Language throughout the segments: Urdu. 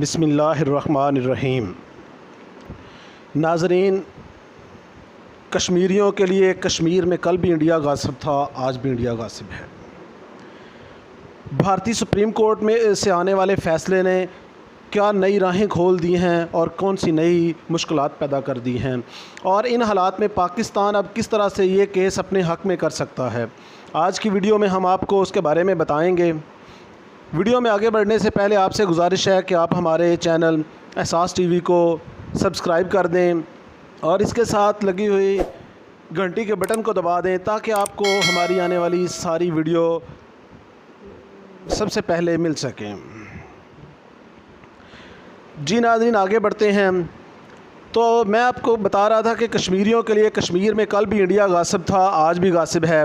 بسم اللہ الرحمن الرحیم۔ ناظرین، کشمیریوں کے لیے کشمیر میں کل بھی انڈیا غاصب تھا، آج بھی انڈیا غاصب ہے۔ بھارتی سپریم کورٹ میں سے آنے والے فیصلے نے کیا نئی راہیں کھول دی ہیں اور کون سی نئی مشکلات پیدا کر دی ہیں، اور ان حالات میں پاکستان اب کس طرح سے یہ کیس اپنے حق میں کر سکتا ہے، آج کی ویڈیو میں ہم آپ کو اس کے بارے میں بتائیں گے۔ ویڈیو میں آگے بڑھنے سے پہلے آپ سے گزارش ہے کہ آپ ہمارے چینل احساس ٹی وی کو سبسکرائب کر دیں اور اس کے ساتھ لگی ہوئی گھنٹی کے بٹن کو دبا دیں تاکہ آپ کو ہماری آنے والی ساری ویڈیو سب سے پہلے مل سکیں۔ جی ناظرین، آگے بڑھتے ہیں۔ تو میں آپ کو بتا رہا تھا کہ کشمیریوں کے لیے کشمیر میں کل بھی انڈیا غاصب تھا، آج بھی غاصب ہے۔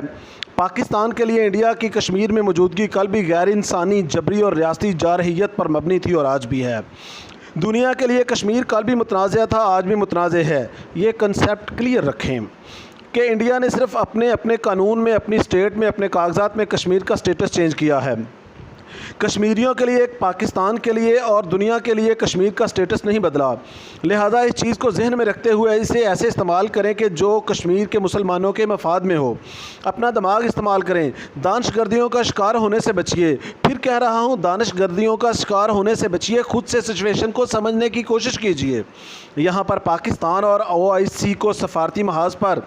پاکستان کے لیے انڈیا کی کشمیر میں موجودگی کل بھی غیر انسانی، جبری اور ریاستی جارحیت پر مبنی تھی اور آج بھی ہے۔ دنیا کے لیے کشمیر کل بھی متنازع تھا، آج بھی متنازع ہے۔ یہ کنسیپٹ کلیئر رکھیں کہ انڈیا نے صرف اپنے قانون میں، اپنی اسٹیٹ میں، اپنے کاغذات میں کشمیر کا سٹیٹس چینج کیا ہے۔ کشمیریوں کے لیے، پاکستان کے لیے اور دنیا کے لیے کشمیر کا سٹیٹس نہیں بدلا، لہذا اس چیز کو ذہن میں رکھتے ہوئے اسے ایسے استعمال کریں کہ جو کشمیر کے مسلمانوں کے مفاد میں ہو۔ اپنا دماغ استعمال کریں، دانش گردیوں کا شکار ہونے سے بچیے۔ پھر کہہ رہا ہوں، دانش گردیوں کا شکار ہونے سے بچیے، خود سے سچویشن کو سمجھنے کی کوشش کیجیے۔ یہاں پر پاکستان اور OIC کو سفارتی محاذ پر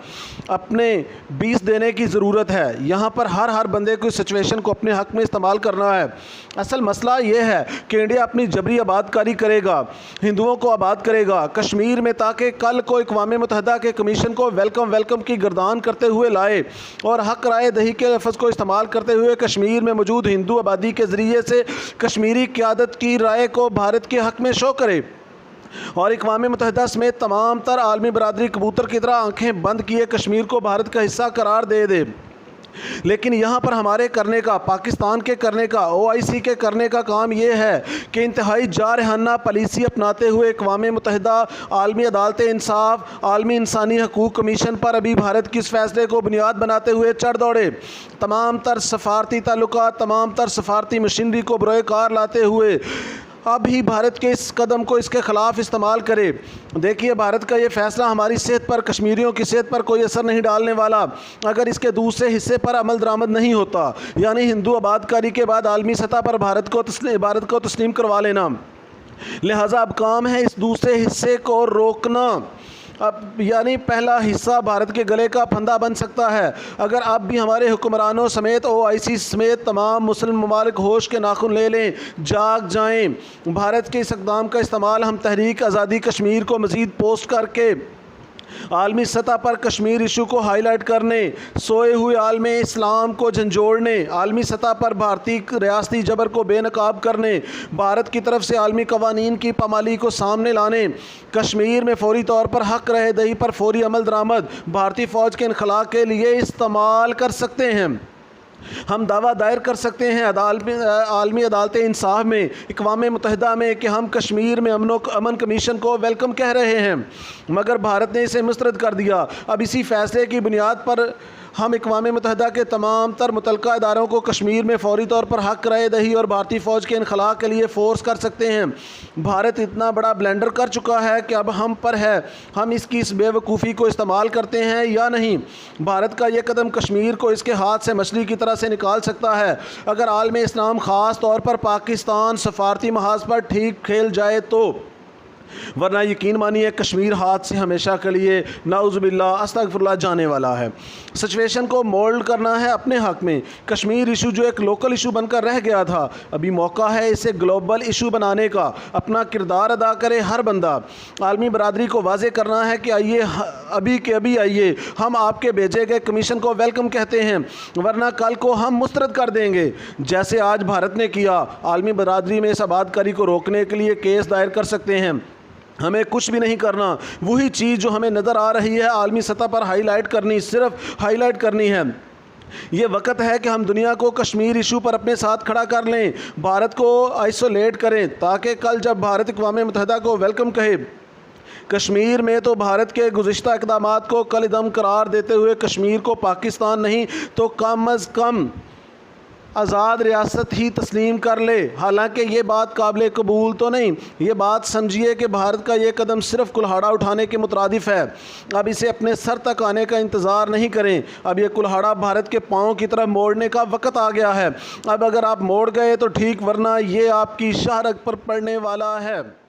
اپنے بیس دینے کی ضرورت ہے۔ یہاں پر ہر بندے کو سچویشن کو اپنے حق میں استعمال کرنا ہے۔ اصل مسئلہ یہ ہے کہ انڈیا اپنی جبری آباد کاری کرے گا، ہندوؤں کو آباد کرے گا کشمیر میں، تاکہ کل کو اقوام متحدہ کے کمیشن کو ویلکم کی گردان کرتے ہوئے لائے اور حق رائے دہی کے لفظ کو استعمال کرتے ہوئے کشمیر میں موجود ہندو آبادی کے ذریعے سے کشمیری قیادت کی رائے کو بھارت کے حق میں شو کرے اور اقوام متحدہ سمیت تمام تر عالمی برادری کبوتر کی طرح آنکھیں بند کیے کشمیر کو بھارت کا حصہ قرار دے۔ لیکن یہاں پر ہمارے کرنے کا، پاکستان کے کرنے کا، OIC کے کرنے کا کام یہ ہے کہ انتہائی جارحانہ پالیسی اپناتے ہوئے اقوام متحدہ، عالمی عدالت انصاف، عالمی انسانی حقوق کمیشن پر ابھی بھارت کی اس فیصلے کو بنیاد بناتے ہوئے چڑھ دوڑے، تمام تر سفارتی تعلقات، تمام تر سفارتی مشینری کو بروئے کار لاتے ہوئے اب ہی بھارت کے اس قدم کو اس کے خلاف استعمال کرے۔ دیکھیے، بھارت کا یہ فیصلہ ہماری صحت پر، کشمیریوں کی صحت پر کوئی اثر نہیں ڈالنے والا اگر اس کے دوسرے حصے پر عمل درآمد نہیں ہوتا، یعنی ہندو آباد کاری کے بعد عالمی سطح پر بھارت کو تسلیم کروا لینا۔ لہٰذا اب کام ہے اس دوسرے حصے کو روکنا۔ اب یعنی پہلا حصہ بھارت کے گلے کا پھندا بن سکتا ہے اگر اب بھی ہمارے حکمرانوں سمیت OIC سمیت تمام مسلم ممالک ہوش کے ناخن لے لیں، جاگ جائیں۔ بھارت کے اس اقدام کا استعمال ہم تحریک آزادی کشمیر کو مزید پوسٹ کر کے عالمی سطح پر کشمیر ایشو کو ہائی لائٹ کرنے، سوئے ہوئے عالم اسلام کو جھنجھوڑنے، عالمی سطح پر بھارتی ریاستی جبر کو بے نقاب کرنے، بھارت کی طرف سے عالمی قوانین کی پامالی کو سامنے لانے، کشمیر میں فوری طور پر حق رائے دہی پر فوری عمل درآمد بھارتی فوج کے انخلاء کے لیے استعمال کر سکتے ہیں۔ ہم دعویٰ دائر کر سکتے ہیں عالمی عدالت انصاف میں، اقوام متحدہ میں کہ ہم کشمیر میں امن کمیشن کو ویلکم کہہ رہے ہیں، مگر بھارت نے اسے مسترد کر دیا۔ اب اسی فیصلے کی بنیاد پر ہم اقوام متحدہ کے تمام تر متعلقہ اداروں کو کشمیر میں فوری طور پر حق رائے دہی اور بھارتی فوج کے انخلاء کے لیے فورس کر سکتے ہیں۔ بھارت اتنا بڑا بلنڈر کر چکا ہے کہ اب ہم پر ہے ہم اس کی اس بے وقوفی کو استعمال کرتے ہیں یا نہیں۔ بھارت کا یہ قدم کشمیر کو اس کے ہاتھ سے مچھلی کی طرح سے نکال سکتا ہے اگر عالم اسلام، خاص طور پر پاکستان، سفارتی محاذ پر ٹھیک کھیل جائے تو، ورنہ یقین مانیے کشمیر ہاتھ سے ہمیشہ کے لیے نعوذ باللہ استغفر اللہ جانے والا ہے۔ سچویشن کو مولڈ کرنا ہے اپنے حق میں۔ کشمیر ایشو جو ایک لوکل ایشو بن کر رہ گیا تھا، ابھی موقع ہے اسے گلوبل ایشو بنانے کا۔ اپنا کردار ادا کرے ہر بندہ۔ عالمی برادری کو واضح کرنا ہے کہ آئیے، ابھی کے ابھی آئیے، ہم آپ کے بھیجے گئے کمیشن کو ویلکم کہتے ہیں، ورنہ کل کو ہم مسترد کر دیں گے، جیسے آج بھارت نے کیا۔ عالمی برادری میں اس آباد کاری کو روکنے کے لیے کیس دائر کر سکتے ہیں۔ ہمیں کچھ بھی نہیں کرنا، وہی چیز جو ہمیں نظر آ رہی ہے عالمی سطح پر ہائی لائٹ کرنی، صرف ہائی لائٹ کرنی ہے۔ یہ وقت ہے کہ ہم دنیا کو کشمیر ایشو پر اپنے ساتھ کھڑا کر لیں، بھارت کو آئسولیٹ کریں، تاکہ کل جب بھارت اقوام متحدہ کو ویلکم کہے کشمیر میں تو بھارت کے گزشتہ اقدامات کو کل عدم قرار دیتے ہوئے کشمیر کو پاکستان نہیں تو کم از کم آزاد ریاست ہی تسلیم کر لے۔ حالانکہ یہ بات قابل قبول تو نہیں، یہ بات سمجھیے کہ بھارت کا یہ قدم صرف کلہاڑا اٹھانے کے مترادف ہے۔ اب اسے اپنے سر تک آنے کا انتظار نہیں کریں، اب یہ کلہاڑا بھارت کے پاؤں کی طرف موڑنے کا وقت آ گیا ہے۔ اب اگر آپ موڑ گئے تو ٹھیک، ورنہ یہ آپ کی شاہ رگ پر پڑنے والا ہے۔